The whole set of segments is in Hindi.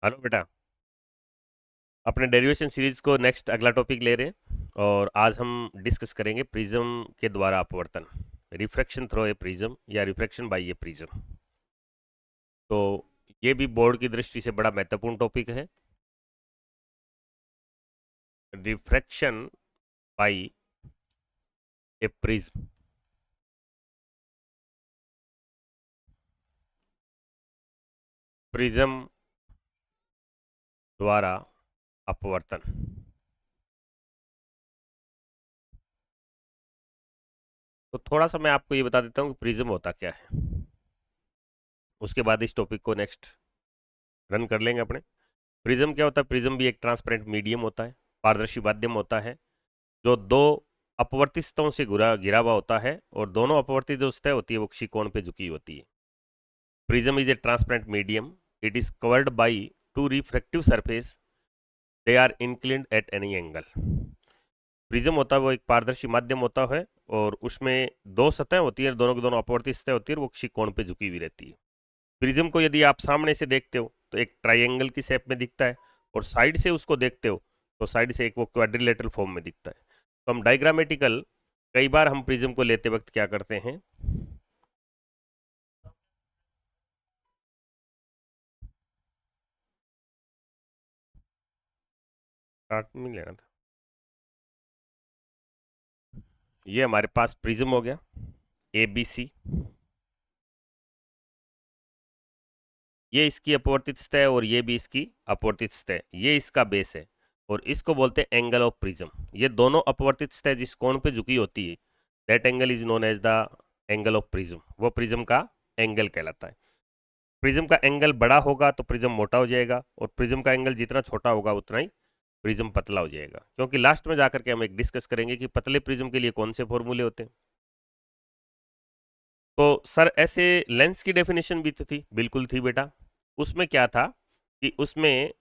हेलो बेटा। अपने डेरिवेशन सीरीज को नेक्स्ट अगला टॉपिक ले रहे हैं और आज हम डिस्कस करेंगे प्रिज्म के द्वारा अपवर्तन, रिफ्रैक्शन थ्रो ए प्रिज्म या रिफ्रैक्शन बाय ए प्रिज्म। तो ये भी बोर्ड की दृष्टि से बड़ा महत्वपूर्ण टॉपिक है। रिफ्रैक्शन बाय ए प्रिज्म, प्रिज्म द्वारा अपवर्तन। तो थोड़ा सा मैं आपको ये बता देता हूँ कि प्रिज्म होता क्या है, उसके बाद इस टॉपिक को नेक्स्ट रन कर लेंगे अपने। प्रिज्म क्या होता है? प्रिज्म भी एक ट्रांसपेरेंट मीडियम होता है, पारदर्शी माध्यम होता है जो दो अपवर्तित सतहों से घिरा घिरा हुआ होता है और दोनों अपवर्तित जो सतह होती है वो क्षिकोण पे झुकी होती है। Prism is a transparent medium, it is covered by two refractive surface, they are inclined at any angle. Prism होता है वो एक पारदर्शी माध्यम होता है और उसमें दो सतह होती है, दोनों की दोनों अपवर्तित सतह होती है, वो क्षिकोण पे झुकी हुई रहती है। प्रिज्म को यदि आप सामने से देखते हो तो एक ट्राइंगल की शेप में दिखता है और साइड से उसको देखते हो तो साइड से एक वो क्वाड्रिलेटरल फॉर्म में दिखता है। तो हम डायग्रामेटिकल कई बार हम प्रिज्म को लेते वक्त क्या करते हैं, स्टार्ट में लेना था। ये हमारे पास प्रिज्म हो गया ए बी सी, ये इसकी अपवर्तित सतह और ये भी इसकी अपवर्तित सतह, ये इसका बेस है और इसको बोलते हैं एंगल ऑफ प्रिज्म। ये दोनों अपवर्तित सतह जिस कोण पे झुकी होती है, that angle is known as the angle of prism, वो प्रिज्म का एंगल कहलाता है। प्रिज्म का एंगल बड़ा होगा तो प्रिज्म मोटा हो जाएगा और प्रिज्म का एंगल जितना छोटा होगा उतना ही प्रिज्म पतला हो जाएगा, क्योंकि लास्ट में जाकर के हम एक डिस्कस करेंगे कि पतले प्रिज्म के लिए कौन से फॉर्मूले होते हैं। तो सर ऐसे लेंस की डेफिनेशन भी तो थी, बिल्कुल थी बेटा। उसमें क्या था कि उसमें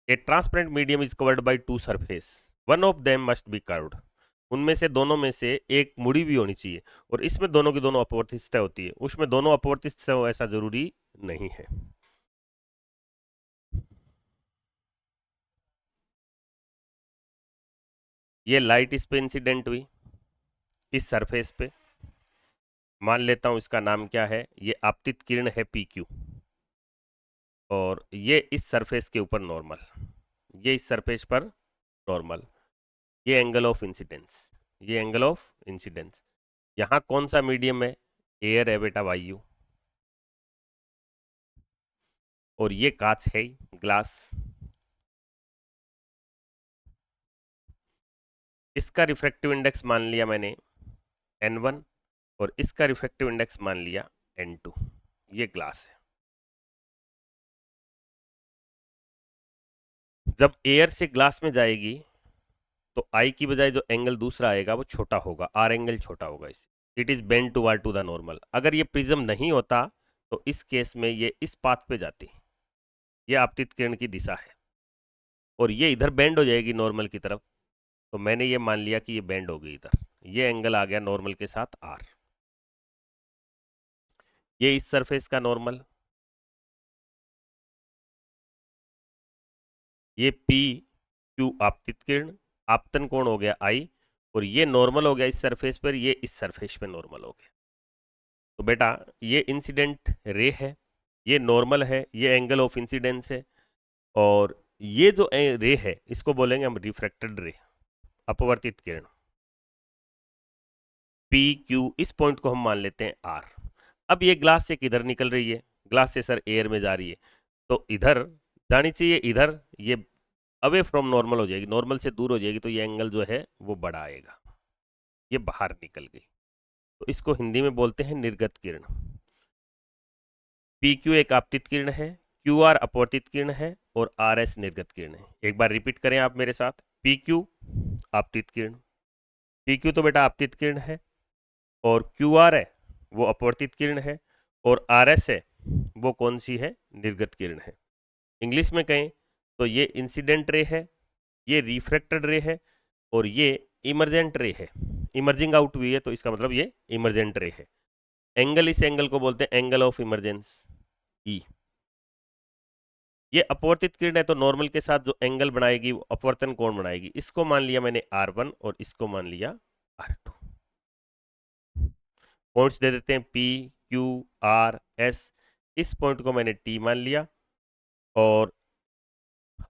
ए transparent medium is covered by two surface, one of them must be curved. उनमें से दोनों में से एक मुड़ी भी होनी चाहिए और इसमें दोनों की दोनों अपवर्तित सतह होती है, उसमें दोनों अपवर्तित सतह हो ऐसा जरूरी नहीं है। ये लाइट इस पे इंसिडेंट हुई इस सरफेस पे, मान लेता हूं इसका नाम क्या है, ये आपतित किरण है पी क्यू, और ये इस सरफेस के ऊपर नॉर्मल, ये इस सरफेस पर नॉर्मल, ये एंगल ऑफ इंसिडेंस, ये एंगल ऑफ इंसिडेंस। यहाँ कौन सा मीडियम है? एयर है बेटा, वायु, और ये कांच है, ग्लास। इसका रिफ्रैक्टिव इंडेक्स मान लिया मैंने n1 और इसका रिफ्रैक्टिव इंडेक्स मान लिया n2। ये ग्लास है। जब एयर से ग्लास में जाएगी तो आई की बजाय जो एंगल दूसरा आएगा वो छोटा होगा, आर एंगल छोटा होगा इसे, it is bend to the normal. अगर ये प्रिज्म नहीं होता तो इस केस में ये इस पाथ पे जाती, ये आपतित किरण की दिशा है और ये इधर बेंड हो जाएगी नॉर्मल की तरफ। तो मैंने ये मान लिया कि ये बेंड हो गई इधर, ये एंगल आ गया नॉर्मल के साथ आर। ये इस सरफेस का नॉर्मल, ये पी क्यू आपतित किरण, आपतन कोण हो गया आई, और ये नॉर्मल हो गया इस सरफेस पर, ये इस सरफेस पे नॉर्मल हो गया। तो बेटा ये इंसिडेंट रे है, ये नॉर्मल है, ये एंगल ऑफ इंसिडेंस है, और ये जो रे है इसको बोलेंगे हम रिफ्रैक्टेड रे, अपवर्तित किरण। पी क्यू इस पॉइंट को हम मान लेते हैं आर। अब ये ग्लास से किधर निकल रही है? ग्लास से सर एयर में जा रही है, तो इधर जानी चाहिए, इधर ये अवे फ्रॉम नॉर्मल हो जाएगी, नॉर्मल से दूर हो जाएगी, तो ये एंगल जो है वो बड़ा आएगा, ये बाहर निकल गई। तो इसको हिंदी में बोलते हैं निर्गत किरण। पी क्यू एक आपतित किरण है, क्यू आर अपवर्तित किरण है और आर एस निर्गत किरण है। एक बार रिपीट करें आप मेरे साथ, पी क्यू आपतित किरण, पी क्यू तो बेटा आपतित किरण है, और क्यू आर है वो अपवर्तित किरण है, और आर एस है वो कौन सी है? निर्गत किरण है। इंग्लिश में कहें तो ये इंसिडेंट रे है, ये रिफ्रैक्टेड रे है, और ये इमरजेंट रे है। इमर्जिंग आउट हुई है तो इसका मतलब ये इमरजेंट रे है। एंगल, इस एंगल को बोलते हैं एंगल ऑफ इमरजेंस ई। ये अपवर्तित किरण है तो नॉर्मल के साथ जो एंगल बनाएगी वो अपवर्तन कोण बनाएगी। इसको मान लिया मैंने R1 और इसको मान लिया R2। पॉइंट्स दे देते हैं P, Q, R, S। इस पॉइंट को मैंने T मान लिया और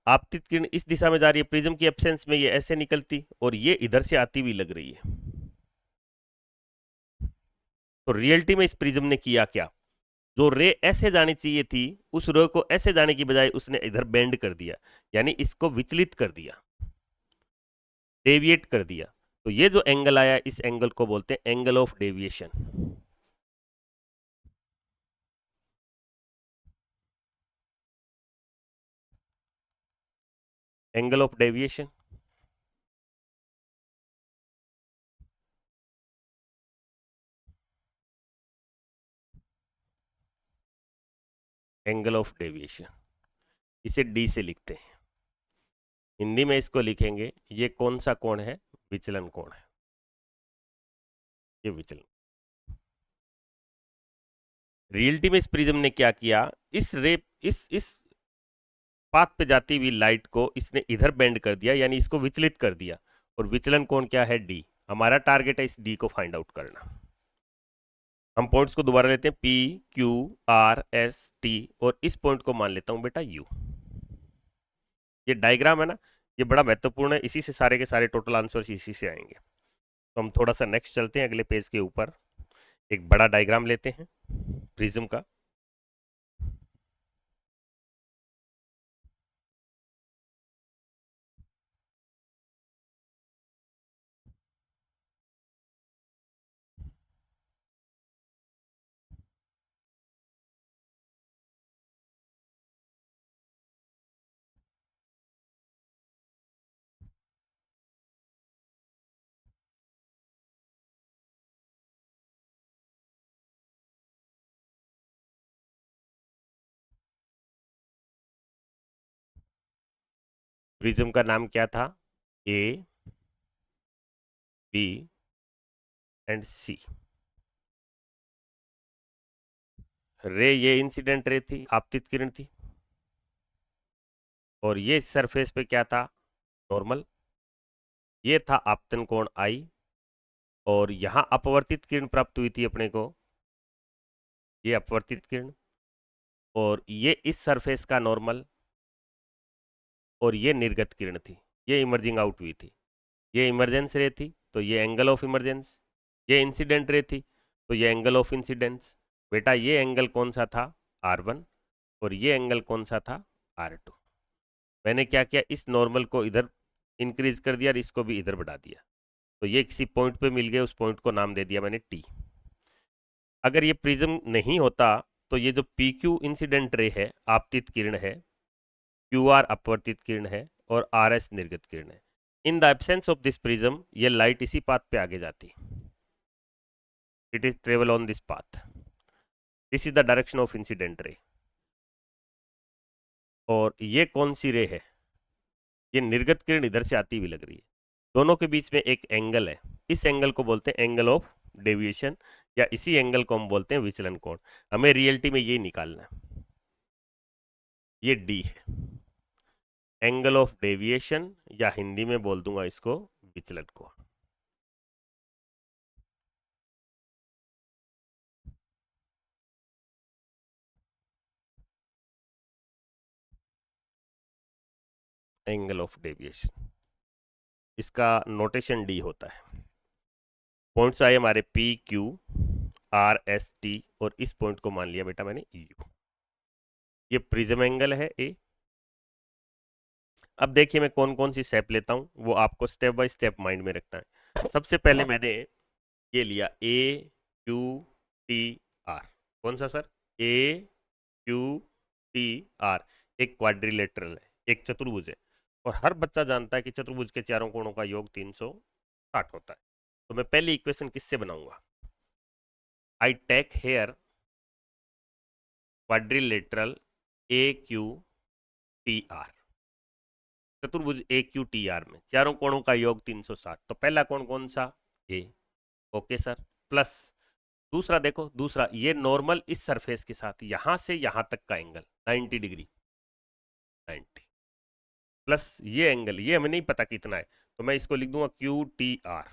आपतित किरण इस दिशा में जा रही है, प्रिज्म की एब्सेंस में ये ऐसे निकलती और ये इधर से आती हुई लग रही है। तो रियलिटी में इस प्रिज्म ने किया क्या, जो रे ऐसे जानी चाहिए थी उस रे को ऐसे जाने की बजाय उसने इधर बेंड कर दिया, यानी इसको विचलित कर दिया, डेविएट कर दिया। तो ये जो एंगल आया इस एंगल को बोलते हैं angle of deviation. Angle of deviation angle of deviation, इसे डी से लिखते हैं। हिंदी में इसको लिखेंगे, ये कौन सा कोण है, विचलन कोण है, ये विचलन। रियलिटी में इस प्रिज्म ने क्या किया, इस पाथ पे जाती हुई लाइट को इसने इधर बेंड कर दिया, यानी इसको विचलित कर दिया। और विचलन कोण क्या है, डी। हमारा टारगेट है इस डी को फाइंड आउट करना। हम पॉइंट्स को दोबारा लेते हैं, P, Q, R, S, T और इस पॉइंट को मान लेता हूं बेटा U। ये डायग्राम है ना, ये बड़ा महत्वपूर्ण है, इसी से सारे के सारे टोटल आंसर्स इसी से आएंगे। तो हम थोड़ा सा नेक्स्ट चलते हैं, अगले पेज के ऊपर एक बड़ा डायग्राम लेते हैं प्रिज्म का। प्रिज्म का नाम क्या था, A, B एंड C। रे ये इंसिडेंट रे थी, आपतित किरण थी, और ये सरफेस पे क्या था, नॉर्मल। ये था आपतन कोण I, और यहां अपवर्तित किरण प्राप्त हुई थी अपने को, ये अपवर्तित किरण, और ये इस सरफेस का नॉर्मल, और ये निर्गत किरण थी, ये इमर्जिंग आउट हुई थी। ये इमरजेंस रे थी तो ये एंगल ऑफ इमरजेंस, ये इंसिडेंट रे थी तो ये एंगल ऑफ इंसिडेंस। बेटा ये एंगल कौन सा था, R1, और ये एंगल कौन सा था, R2। मैंने क्या किया, इस नॉर्मल को इधर इंक्रीज कर दिया और इसको भी इधर बढ़ा दिया, तो ये किसी पॉइंट पे मिल गए, उस पॉइंट को नाम दे दिया मैंने T। अगर ये प्रिज्म नहीं होता तो ये जो PQ इंसिडेंट रे है, आपतित किरण है, QR अपवर्तित किरण है, और RS निर्गत किरण है। In the absence of this prism ये लाइट इसी पाथ पे आगे जाती, it is travel on this path, this is the direction of incident ray. और ये कौन सी रे है, ये निर्गत किरण इधर से आती हुई लग रही है, दोनों के बीच में एक एंगल है, इस एंगल को बोलते हैं एंगल ऑफ डेविएशन, या इसी एंगल को हम बोलते हैं विचलन कोण। हमें रियलिटी में ये निकालना है, ये डी है, एंगल ऑफ डेविएशन, या हिंदी में बोल दूंगा इसको विचलन कोण। एंगल ऑफ डेविएशन, इसका नोटेशन डी होता है। पॉइंट्स आए हमारे P, Q, R, S, T, और इस पॉइंट को मान लिया बेटा मैंने U। ये प्रिज्म एंगल है A। अब देखिए मैं कौन कौन सी स्टेप लेता हूं, वो आपको स्टेप बाय स्टेप माइंड में रखना है। सबसे पहले मैंने ये लिया A, Q, T, R। कौन सा sir, A, Q, T, R। एक क्वाड्रिलेटरल है, एक चतुर्भुज है, और हर बच्चा जानता है कि चतुर्भुज के चारों कोणों का योग 360 होता है। तो मैं पहली इक्वेशन किससे बनाऊंगा, I take here quadrilateral AQTR। चतुर्भुज AQTR में चारों कोणों का योग 360, तो पहला कोण कौन सा, A। ओके सर, प्लस दूसरा देखो, दूसरा ये नॉर्मल इस सरफेस के साथ यहां से यहां तक का एंगल 90 डिग्री, प्लस ये एंगल, ये हमें नहीं पता कितना है, तो मैं इसको लिख दूंगा Q T are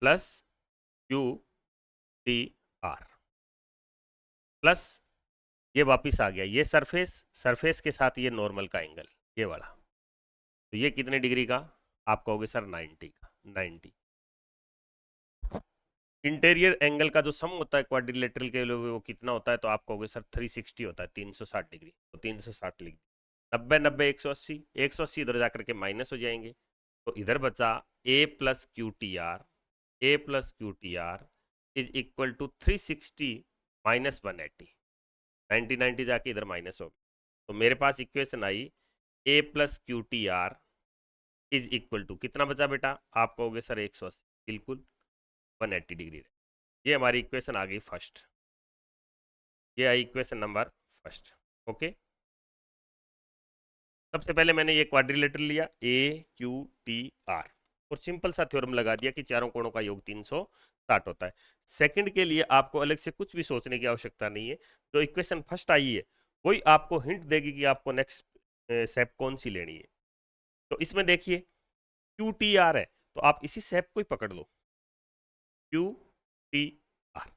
plus Q T are plus ये वापिस आ गया, ये सरफेस, सरफेस के साथ ये नॉर्मल का एंगल, ये वाला, तो ये कितने डिग्री का? आप कहोगे सर 90 का, 90। इंटीरियर एंगल का जो सम होता है क्वाड्रिलेटरल के लिए वो कितना होता है? तो आप कहोगे सर 360 होता है, 360 डिग्री, तो 360 लिख दिया। 90 90 180, 180 इधर जाकर के माइनस हो जाएंगे, तो इधर बचा A plus Q T R, A plus Q T R is equal to 360 minus 180, 90 90 जाके इधर माइनस हो गया, तो मेरे पास इक्वेशन आई A plus Q T R is equal to कितना बचा बेटा? आप कहोगे सर 180, बिल्कुल 180 डिग्री। ये हमारी इक्वेशन आ गई फर्स्ट, ये आई इक्वेशन नंबर फर्स्ट। ओके, सबसे पहले मैंने ये क्वाड्रिलेटर लिया ए क्यू टी आर और सिंपल सा थ्योरम लगा दिया कि चारों कोणों का योग 360 होता है। सेकंड के लिए आपको अलग से कुछ भी सोचने की आवश्यकता नहीं है, जो इक्वेशन फर्स्ट आई है वही आपको हिंट देगी कि आपको नेक्स्ट स्टेप कौन सी लेनी है। तो इसमें देखिए क्यू टी आर है, तो आप इसी स्टेप को ही पकड़ लो, क्यू टी आर।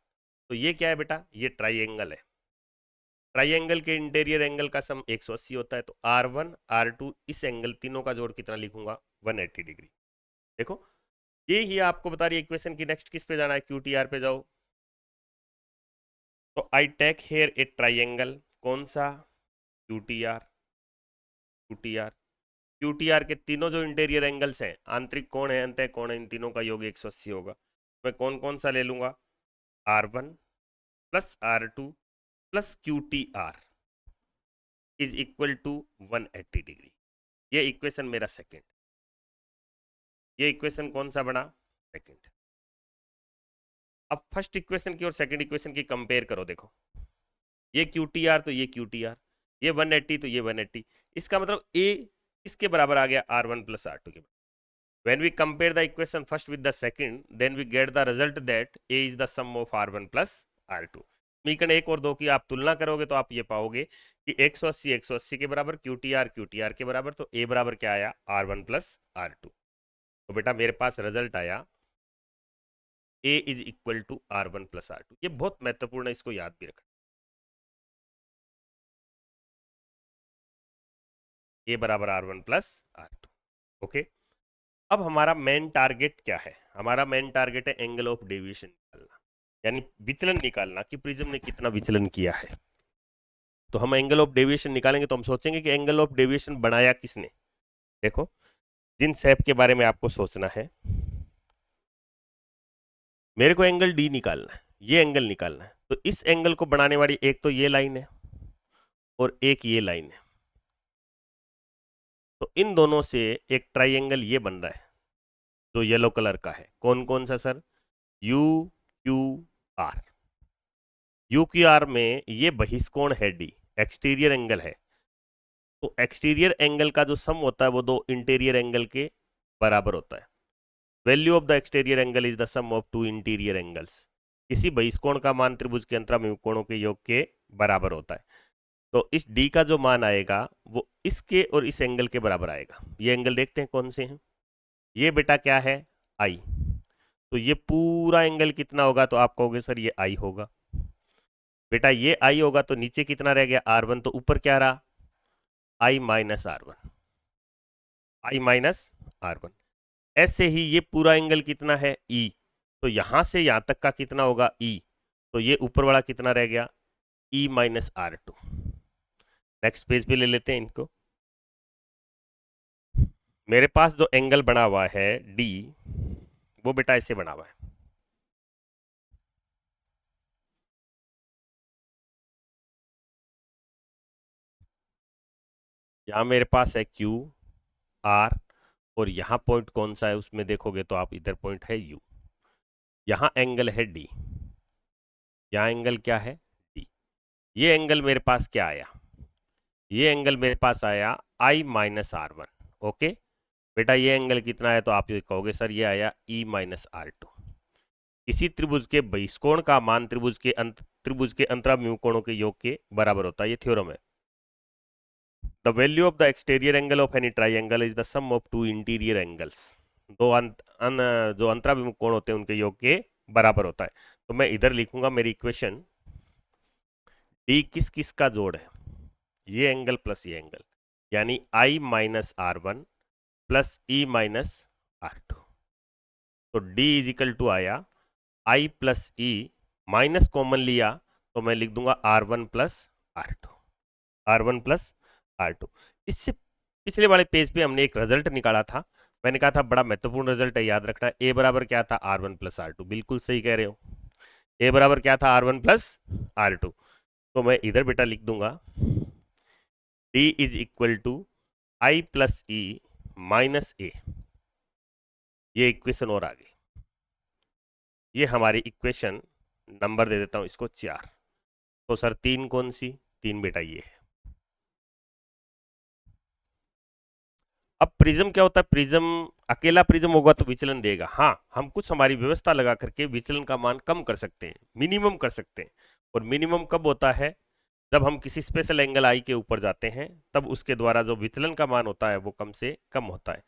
तो ये क्या है बेटा? ये ट्राइएंगल है, ट्राइएंगल के इंटीरियर एंगल का सम 180 होता है, तो R1 R2 इस एंगल तीनों का जोड़ कितना लिखूंगा? 180 डिग्री। देखो ये ही आपको बता रही है इक्वेशन की नेक्स्ट किस पे जाना है, QTR पे जाओ। तो I take here a triangle, कौन सा? QTR, QTR, QTR के तीनों जो इंटीरियर एंगल्स हैं, आंतरिक कोण है, अंतः कोण है, इन तीनों का योग 180 होगा। मैं कौन कौन सा ले लूंगा? R1 plus R2 plus QTR is equal to 180 degree. ये इक्वेशन मेरा सेकंड, ये इक्वेशन कौन सा बना? सेकंड। अब फर्स्ट इक्वेशन की और सेकंड इक्वेशन की कंपेयर करो, देखो ये QTR तो ये QTR, ये 180 तो ये 180, इसका मतलब A इसके बराबर आ गया R1 प्लस R2 के बराबर। When we compare the equation first with the second, then we get the result that A is the sum of R1 plus R2। समीकरण 1 और 2 की आप तुलना करोगे तो आप ये पाओगे कि 180 180 के बराबर, QTR QTR के बराबर, तो A बराबर क्या आया? R1 plus R2। तो बेटा मेरे पास रिजल्ट आया A is equal to R1 plus R2। ये बहुत महत्वपूर्ण है, इसको याद भी रखना। A बराबर R1 प्लस R2। ओके, अब हमारा मेन टारगेट क्या है? हमारा मेन टारगेट है एंगल ऑफ डेविएशन निकालना, यानी विचलन निकालना कि प्रिज्म ने कितना विचलन किया है। तो हम एंगल ऑफ डेविएशन निकालेंगे तो हम सोचेंगे कि एंगल ऑफ डेविएशन बनाया किसने। देखो जिन शेप के बारे में आपको सोचना है, मेरे को एंगल डी निकालना है, ये एंगल निकालना है, तो इस एंगल को बनाने वाली एक तो ये लाइन है और एक ये लाइन है, तो इन दोनों से एक ट्राइएंगल ये बन रहा है जो येलो कलर का है। कौन कौन सा sir? You Q R. You Q R में ये बहिष्कोण है डी, एक्सटीरियर एंगल है, तो एक्सटीरियर एंगल का जो सम होता है वो दो इंटीरियर एंगल के बराबर होता है। Value of the exterior angle is the sum of two interior angles. किसी बहिष्कोण का मान त्रिभुज के अंतराभिमुख कोणों के योग के बराबर होता है, तो इस डी का जो मान आएगा वो इसके और इस एंगल के बराबर आएगा। ये एंगल देखते हैं कौन से हैं। ये बेटा क्या है? आई। तो ये पूरा एंगल कितना होगा? तो आप कहोगे सर ये आई होगा। बेटा ये आई होगा तो नीचे कितना रह गया? R1, तो ऊपर क्या रहा? आई माइनस R1, आई माइनस R1। ऐसे ही ये पूरा एंगल कितना है? E, तो यहां से यहां तक का कितना होगा? E, तो ये ऊपर वाला कितना रह गया? E minus R2। Next page पे ले लेते हैं इनको। मेरे पास जो एंगल बना हुआ है D, वो बेटा ऐसे बना हुआ है। यहां मेरे पास है Q R और यहाँ पॉइंट कौन सा है उसमें देखोगे तो आप इधर पॉइंट है U। यहाँ एंगल है D, यहाँ एंगल क्या है? D। ये एंगल मेरे पास क्या आया? ये एंगल मेरे पास आया I माइनस R1। ओके बेटा ये एंगल कितना है? तो आप ये कहोगे सर ये आया E माइनस R2। इसी त्रिभुज के बहिष्कोण का मान त्रिभुज के अंतराभिमुख कोणों के योग के बराबर होता है, ये थ्योरम है। The value of the exterior angle of any triangle is the sum of two interior angles. दो जो अंतराभिमुख कोण होते हैं उनके योग के बराबर होता है। तो मैं इधर लिखूंगा मेरी इक्वेशन, डी किस किस का जोड़ है, ये एंगल प्लस ये एंगल, यानी I minus R1 plus E minus R2। तो D इज इक्वल टू आया I plus E, minus common लिया तो मैं लिख दूंगा R1 plus R2, R1 plus R2। इससे पिछले वाले पेज पे हमने एक रिजल्ट निकाला था, मैंने कहा था बड़ा महत्वपूर्ण रिजल्ट है, याद रखना। ए बराबर क्या था, R1 प्लस R2। बिल्कुल सही कह रहे हो, ए बराबर क्या था, R1 प्लस R2। तो मैं इधर बेटा लिख दूंगा D is equal to I plus E minus A. ये इक्वेशन और आ गई, ये हमारी इक्वेशन नंबर दे देता हूं इसको 4। तो सर 3 कौन सी, 3 बेटा ये है। अब प्रिज्म क्या होता है, प्रिज्म अकेला प्रिज्म होगा तो विचलन देगा। हाँ, हम कुछ हमारी व्यवस्था लगा करके विचलन का मान कम कर सकते हैं, मिनिमम कर सकते हैं। और मिनिमम कब होता है, जब हम किसी स्पेशल एंगल आई के ऊपर जाते हैं, तब उसके द्वारा जो विचलन का मान होता है वो कम से कम होता है।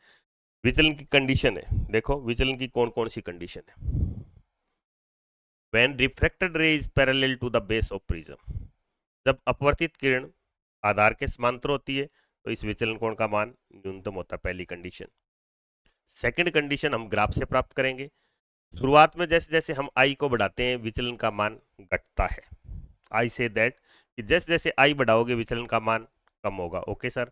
विचलन की कंडीशन है, देखो विचलन की कौन कौन सी कंडीशन है। When refracted ray is parallel to the base of prism, जब अपवर्तित किरण आधार के समांतर होती है तो इस विचलन कोण का मान न्यूनतम होता है, पहली कंडीशन। सेकंड कंडीशन हम ग्राफ से प्राप्त करेंगे। शुरुआत में जैसे जैसे हम आई को बढ़ाते हैं विचलन का मान घटता है। आई से दैट कि जैसे जैसे आई बढ़ाओगे विचलन का मान कम होगा। ओके सर,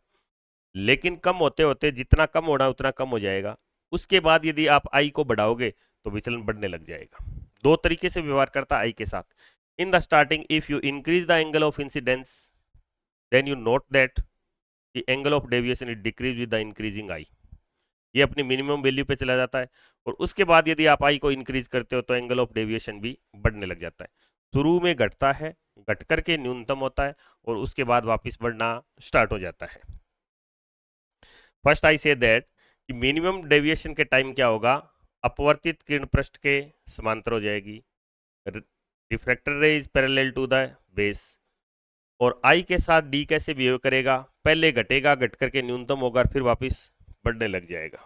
लेकिन कम होते होते जितना कम होना उतना कम हो जाएगा। उसके बाद यदि आप आई को बढ़ाओगे तो विचलन बढ़ने लग जाएगा। दो तरीके से व्यवहार करता है आई के साथ। In the starting if you increase the angle of incidence then you note that the angle of deviation is decrease with the increasing I. ये अपनी मिनिमम वैल्यू पे चला जाता है और उसके बाद यदि आप आई को इंक्रीज करते हो तो एंगल ऑफ डेविएशन भी बढ़ने लग जाता है। शुरू में घटता है, घट करके न्यूनतम होता है और उसके बाद वापस बढ़ना स्टार्ट हो जाता है। फर्स्ट आई से दैट कि मिनिमम डेविएशन के टाइम क्या होगा, अपवर्तित किरण पृष्ठ के समांतर हो जाएगी, refractor ray is parallel to the base. और आई के साथ डी कैसे बिहेव करेगा, पहले घटेगा, घट करके न्यूनतम होगा, फिर वापस बढ़ने लग जाएगा।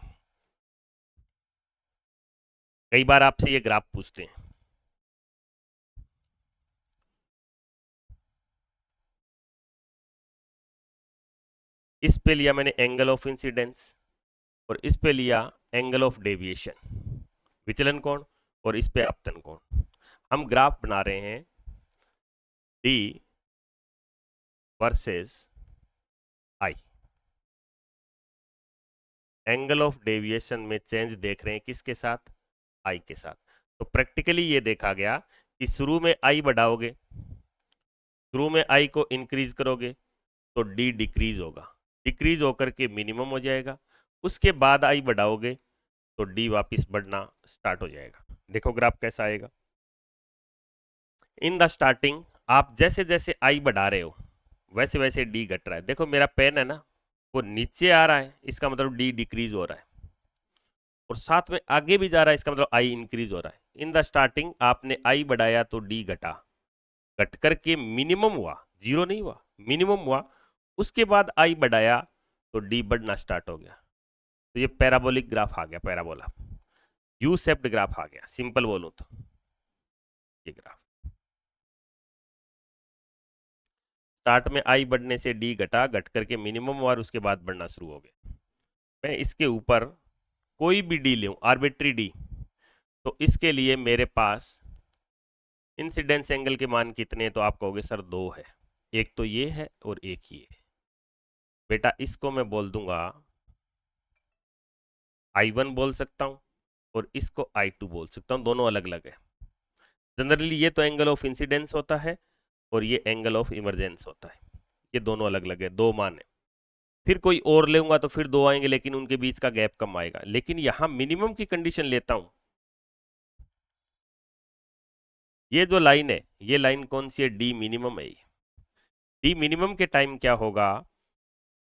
कई बार आपसे ये ग्राफ पूछते हैं। इस पे लिया मैंने एंगल ऑफ इंसिडेंस और इस पे लिया एंगल ऑफ डेविएशन, विचलन कोण, और इस पे आपतन कोण। हम ग्राफ बना रहे हैं D versus I. Angle of deviation में चेंज देख रहे हैं किसके साथ, आई के साथ। तो प्रैक्टिकली ये देखा गया कि शुरू में आई बढ़ाओगे, शुरू में आई को इंक्रीज करोगे तो डी डिक्रीज होगा, डिक्रीज होकर के मिनिमम हो जाएगा। उसके बाद आई बढ़ाओगे तो डी वापस बढ़ना स्टार्ट हो जाएगा। देखो ग्राफ कैसा आएगा। इन द स्टार्टिंग आप जैसे जैसे आई बढ़ा रहे हो वैसे वैसे डी घट रहा है। देखो मेरा पेन है ना, वो नीचे आ रहा है, इसका मतलब डी डिक्रीज हो रहा है, और साथ में आगे भी जा रहा है, इसका मतलब आई इंक्रीज हो रहा है। इन द स्टार्टिंग आपने आई बढ़ाया तो डी घटा, घट करके मिनिमम हुआ, जीरो नहीं हुआ, मिनिमम हुआ। उसके बाद आई बढ़ाया तो डी बढ़ना स्टार्ट हो गया। तो ये पैराबोलिक ग्राफ आ गया, पैराबोला यू शेप्ड ग्राफ आ गया, सिंपल बोलूं तो ये ग्राफ। स्टार्ट में आई बढ़ने से डी घटा, घट करके मिनिमम हुआ और उसके बाद बढ़ना शुरू हो गया। मैं इसके ऊपर कोई भी डी लूं, आर्बिट्री डी, तो इसके लिए मेरे पास इंसिडेंस एंगल के मान कितने हैं, तो आप कहोगे सर 2 है, एक तो ये है और एक ये है। बेटा इसको मैं बोल दूंगा I1 बोल सकता हूं और इसको I2 बोल सकता हूं, दोनों अलग अलग है। जनरली ये तो एंगल ऑफ इंसिडेंस होता है और ये एंगल ऑफ इमरजेंस होता है, ये दोनों अलग अलग है, दो मान है। फिर कोई और लेऊंगा तो फिर 2 आएंगे, लेकिन उनके बीच का गैप कम आएगा। लेकिन यहां मिनिमम की कंडीशन लेता हूं। ये जो लाइन है, ये लाइन कौन सी है, डी मिनिमम है। डी मिनिमम के टाइम क्या होगा,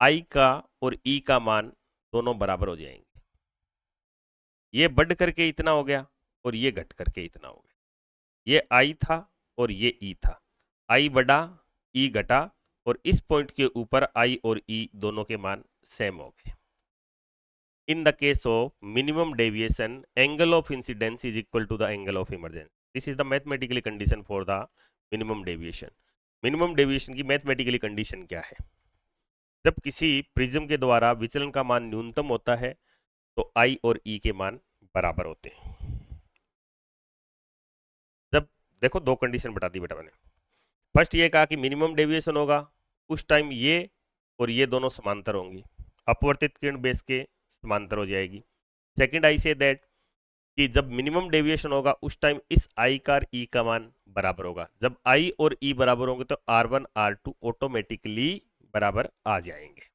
आई का और ई का मान दोनों बराबर हो जाएंगे। ये बढ़ करके इतना हो गया और ये घट करके इतना हो गया। ये आई था और ये ई था, आई बढ़ा ई घटा और इस पॉइंट के ऊपर आई और ई दोनों के मान सेम हो गए। In the case of minimum deviation angle of incidence is equal to the angle of emergency. This is the mathematically condition for the minimum deviation. Minimum deviation की मैथमेटिकली कंडीशन क्या है? जब किसी प्रिज्म के द्वारा विचलन का मान न्यूनतम होता है तो आई और ई के मान बराबर होते हैं। जब देखो दो कंडीशन बता दी बेटा मैंने। फर्स्ट ये कहा कि मिनिमम डेविएशन होगा, उस टाइम ये और ये दोनों समांतर होंगी, अपवर्तित किरण बेस के समांतर हो जाएगी। सेकंड आई से दैट कि जब मिनिमम डेविएशन होगा उस टाइम इस आई का ई का मान बराबर होगा। जब आई और ई बराबर होंगे तो R1 R2 ऑटोमेटिकली बराबर आ जाएंगे।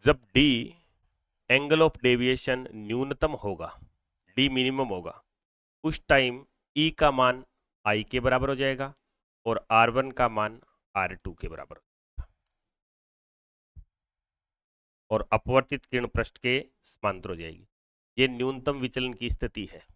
जब D एंगल ऑफ डेविएशन न्यूनतम होगा, D मिनिमम होगा, उस टाइम E का मान I के बराबर हो जाएगा और R1 का मान R2 के बराबर और अपवर्तित किरण पृष्ठ के समांतर हो जाएगी। ये न्यूनतम विचलन की स्थिति है।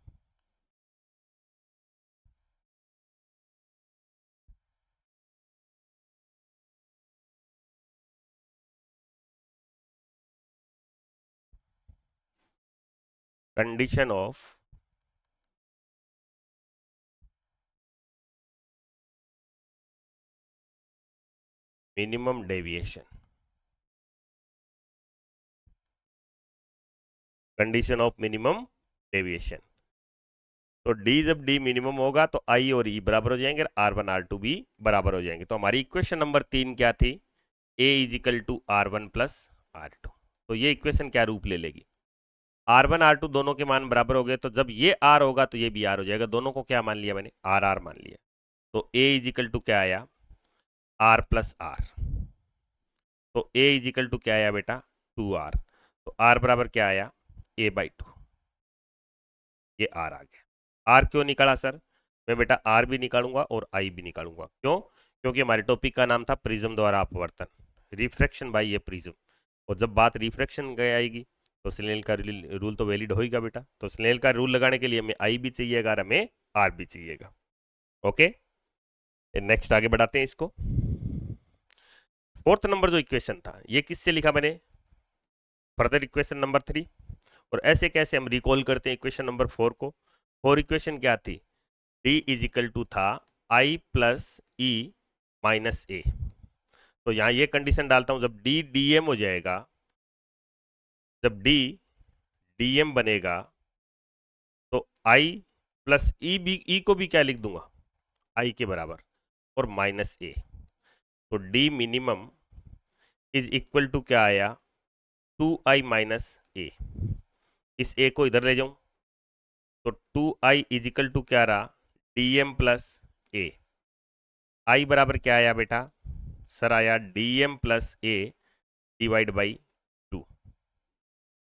Condition of minimum deviation, condition of minimum deviation. तो D जब D मिनिमम होगा तो I और E बराबर हो जाएंगे, R1 R2 भी बराबर हो जाएंगे। तो हमारी इक्वेशन नंबर 3 क्या थी? A is equal to R1 plus R2। तो ये इक्वेशन क्या रूप ले लेगी? R1 R2 दोनों के मान बराबर हो गए, तो जब ये R होगा तो ये भी R हो जाएगा। दोनों को क्या मान लिया मैंने? R मान लिया। तो A इज इक्वल टू क्या आया? R plus R। तो A इज इक्वल टू क्या आया बेटा? 2R। तो R बराबर क्या आया? A/2। ये R आ गया। R क्यों निकाला सर? मैं बेटा R भी निकालूंगा और I भी निकालूंगा। क्यों? क्योंकि हमारे टॉपिक का नाम था प्रिज्म द्वारा अपवर्तन, रिफ्रैक्शन बाय ए प्रिज्म। और जब बात रिफ्रैक्शन की आएगी तो स्नेल का रूल तो वैलिड होगा बेटा। तो स्नेल का रूल लगाने के लिए हमें I भी चाहिएगा और हमें R भी चाहिएगा। ओके, नेक्स्ट आगे बढ़ाते हैं इसको। फोर्थ नंबर जो इक्वेशन था ये किससे लिखा मैंने? Further equation number 3। और ऐसे कैसे हम रिकॉल करते हैं इक्वेशन नंबर 4 को? फोर इक्वेशन क्या थी? D इज इक्वल टू था I plus E minus A. तो यहां ये कंडीशन डालता हूं, जब D DM हो जाएगा, जब D DM बनेगा तो I प्लस ई को भी क्या लिख दूंगा? I के बराबर और माइनस ए। तो D minimum is equal to क्या आया? 2I माइनस ए। इस ए को इधर ले जाऊं तो 2I इज इक्वल टू क्या रहा? DM plus A. I बराबर क्या आया बेटा? सर आया DM plus A divide by 2।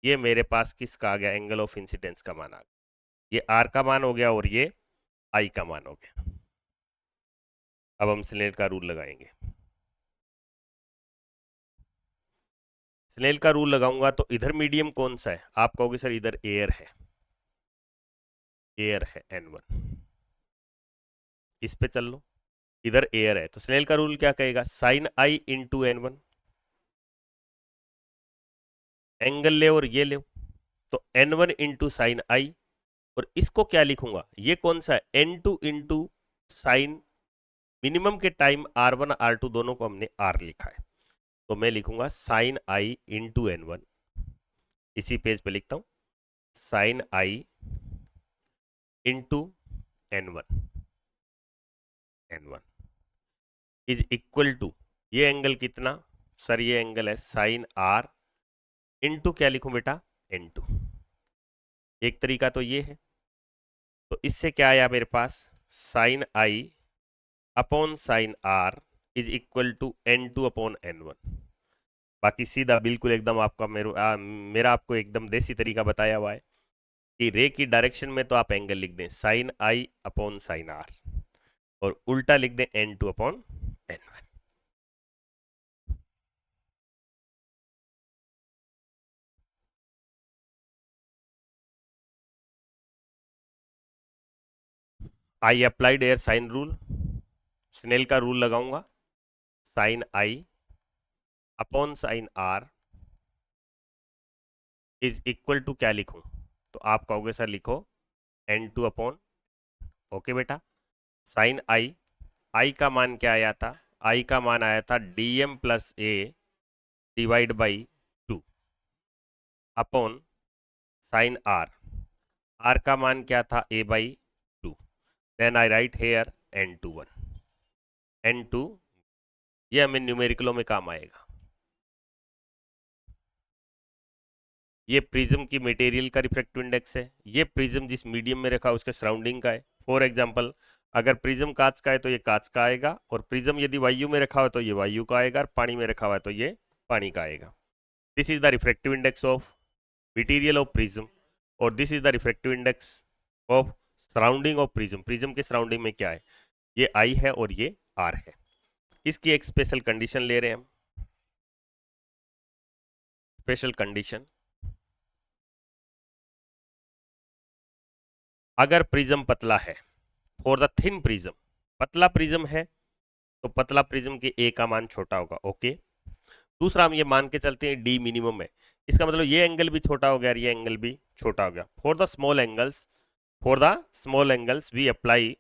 ये मेरे पास किसका आ गया? एंगल ऑफ इंसिडेंस का मान आ गया। ये R का मान हो गया और ये I का मान हो गया। अब हम स्नेल का रूल लगाएंगे। स्नेल का रूल लगाऊंगा तो इधर मीडियम कौन सा है? आप कहोगे सर इधर एयर है, एयर है N1। इस पे चल लो, इधर एयर है तो स्नेल का रूल क्या कहेगा? Sign I into N1। Angle ले और ये ले तो N1 इंटू साइन I। और इसको क्या लिखूंगा? ये कौन सा है? N2 इंटू साइन मिनिमम के टाइम R1 R2 दोनों को हमने R लिखा है, तो मैं लिखूंगा साइन I इंटू N1। इसी पेज पे लिखता हूं sine I into N1। N1 is equal to ये एंगल कितना? सर ये एंगल है साइन R इंटू क्या लिखूं बेटा? N2। एक तरीका तो ये है। तो इससे क्या आया मेरे पास? Sine I upon sine R is equal to N2 upon N1। बाकी सीधा बिल्कुल एकदम आपका मेरा आपको एकदम देसी तरीका बताया हुआ है कि रे की डायरेक्शन में तो आप एंगल लिख दें sine I upon sine R और उल्टा लिख दें N2 upon N1। I applied here sine rule, Snell का रूल लगाऊंगा, sine I upon sine R is equal to क्या लिखूं? तो आप कहोगे सर लिखो n2 अपॉन, ओके बेटा, साइन आई का मान क्या आया था? आई का मान आया था dm plus A divide by 2 upon sine R का मान क्या था? a by 2। Then I write here n2 ये हमें न्यूमेरिकलों में काम आएगा। ये प्रिज्म की मटेरियल का रिफ्रैक्टिव इंडेक्स है, ये प्रिज्म जिस मीडियम में रखा है उसके सराउंडिंग का है। फॉर एग्जांपल, अगर प्रिज्म कांच का है तो ये कांच का आएगा, और प्रिज्म यदि वायु में रखा हुआ है तो ये वायु का आएगा, और पानी में रखा हुआ है तो ये पानी का आएगा। This is the refractive index of material of prism, और this is the refractive index of surrounding of prism. Prism के सराउंडिंग में क्या है? ये आई है और ये आर है। इसकी एक स्पेशल कंडीशन ले रहे हैं हम, स्पेशल कंडीशन। अगर प्रिज्म पतला है, फॉर द थिन प्रिज्म, पतला प्रिज्म है तो पतला प्रिज्म के ए का मान छोटा होगा, ओके। दूसरा हम ये मान के चलते हैं डी मिनिमम है, इसका मतलब ये एंगल भी छोटा हो गया और ये एंगल भी छोटा हो गया। For the small angles we apply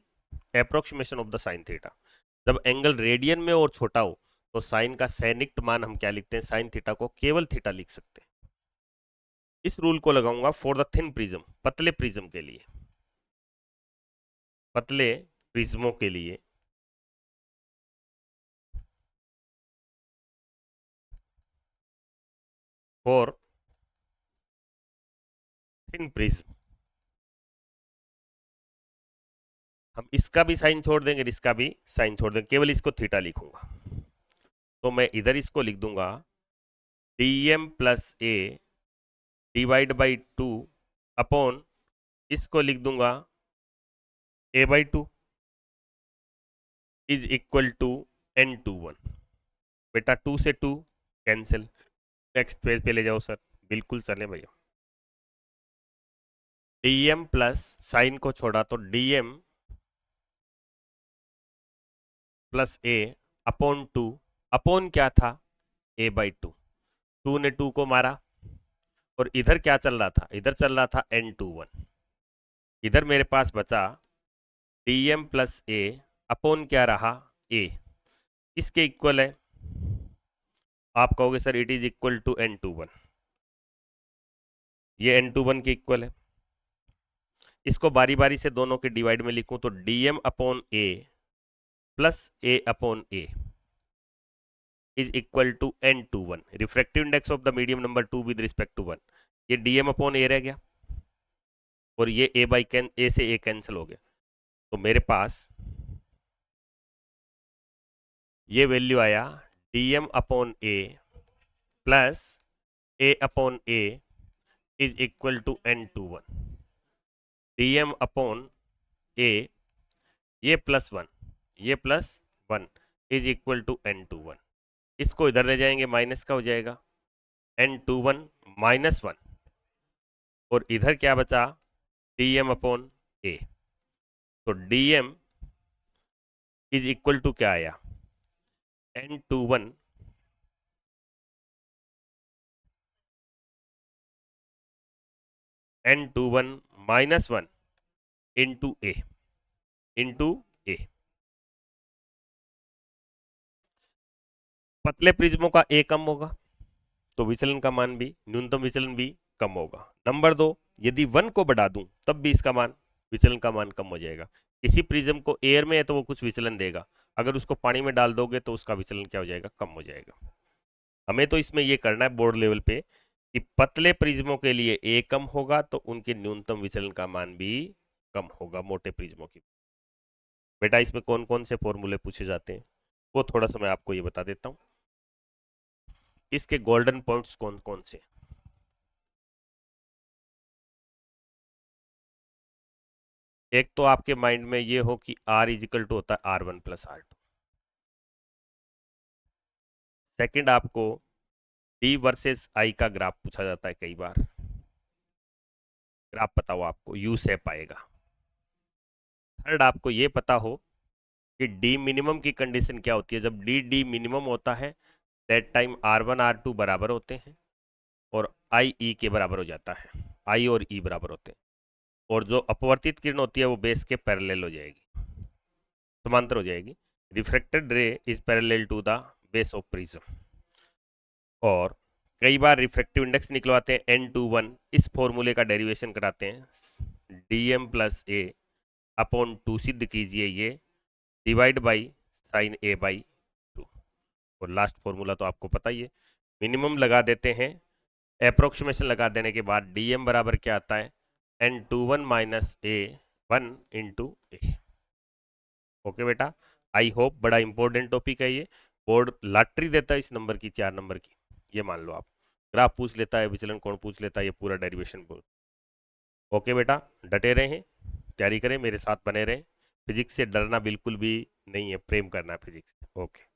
approximation of the sine theta. जब एंगल रेडियन में और छोटा हो तो साइन का सैनिक्ट मान हम क्या लिखते हैं? साइन थीटा को केवल थीटा लिख सकते हैं। इस रूल को लगाऊंगा फॉर द थिन प्रिज्म, पतले प्रिज्म के लिए, पतले प्रिज्मों के लिए। फॉर थिन प्रिज्म हम इसका भी साइन छोड़ देंगे, इसका भी साइन छोड़ देंगे, केवल इसको थीटा लिखूंगा। तो मैं इधर इसको लिख दूंगा dm plus A divide by 2 upon, इसको लिख दूंगा a by 2 is equal to n21। बेटा 2 से 2 कैंसिल, नेक्स्ट पेज पे ले जाओ सर, बिल्कुल चले भैया। dm प्लस साइन को छोड़ा तो dm प्लस ए अपॉन 2, अपॉन क्या था? a बाई 2, 2 ने 2 को मारा, और इधर क्या चल रहा था? इधर चल रहा था n21। इधर मेरे पास बचा dm प्लस ए अपॉन क्या रहा? a, इसके इक्वल है। आप कहोगे sir it is equal to n21, ये n21 के इक्वल है। इसको बारी बारी से दोनों के डिवाइड में लिखूं तो dm upon a plus a upon a is equal to n21, refractive index of the medium number 2 with respect to 1। ये dm अपॉन a रह गया, और ये a बाई a से a कैंसिल हो गया। तो मेरे पास ये वैल्यू आया dm upon a plus a upon a is equal to n21। dm upon a, ये प्लस 1, ये plus 1 is equal to n21। इसको इधर ले जाएंगे, माइनस का हो जाएगा n21 माइनस 1, और इधर क्या बचा? dm upon a। तो dm इज इक्वल टू क्या आया? n21 माइनस 1 इंटू ए, इंटू ए। पतले प्रिज्मों का ए कम होगा तो विचलन का मान भी, न्यूनतम विचलन भी कम होगा। नंबर 2, यदि 1 को बढ़ा दूं तब भी इसका मान, विचलन का मान कम हो जाएगा। किसी प्रिज्म को एयर में है तो वो कुछ विचलन देगा, अगर उसको पानी में डाल दोगे तो उसका विचलन क्या हो जाएगा? कम हो जाएगा। हमें तो इसमें ये करना है बोर्ड लेवल पे कि पतले प्रिज्मों के लिए ए कम होगा तो उनके न्यूनतम विचलन का मान भी कम होगा मोटे प्रिज्मों की। बेटा इसमें कौन कौन से फॉर्मूले पूछे जाते हैं वो थोड़ा सा मैं आपको ये बता देता हूँ। इसके गोल्डन पॉइंट्स कौन कौन से? एक तो आपके माइंड में ये हो कि R इजिकल टू होता है R1 प्लस R2। सेकंड, आपको D वर्सेस I का ग्राफ पूछा जाता है कई बार। ग्राफ बताओ आपको, यू शेप आएगा। थर्ड आपको ये पता हो कि डी मिनिमम की कंडीशन क्या होती है। जब डी मिनिमम होता है दैट टाइम R1 R2 बराबर होते हैं और आई ई के बराबर हो जाता है, आई और ई बराबर होते हैं, और जो अपवर्तित किरण होती है वो बेस के पैरेलल हो जाएगी, समांतर हो जाएगी। Refracted ray is parallel to the base of prism. और कई बार रिफ्रैक्टिव इंडेक्स निकलवाते हैं N21, इस फॉर्मूले का डेरिवेशन कराते हैं DM प्लस ए अपॉन 2 सिद्ध कीजिए ये divide by sine A by 2। और लास्ट फॉर्मूला तो आपको पता ही है, मिनिमम लगा देते हैं, अप्रोक्सीमेशन लगा देने के बाद DM बराबर क्या आता है N21 माइनस A1 इंटू ए। ओके बेटा, आई होप बड़ा इंपॉर्टेंट टॉपिक है ये, बोर्ड लॉटरी देता है इस नंबर की, 4 नंबर की, ये मान लो आप। ग्राफ पूछ लेता है, विचलन कोण पूछ लेता है, ये पूरा डेरिवेशन। ओके बेटा, डटे रहें, तैयारी करें, मेरे साथ बने रहें, फिजिक्स से डरना बिल्कुल भी नहीं है, प्रेम करना है फिजिक्स। ओके।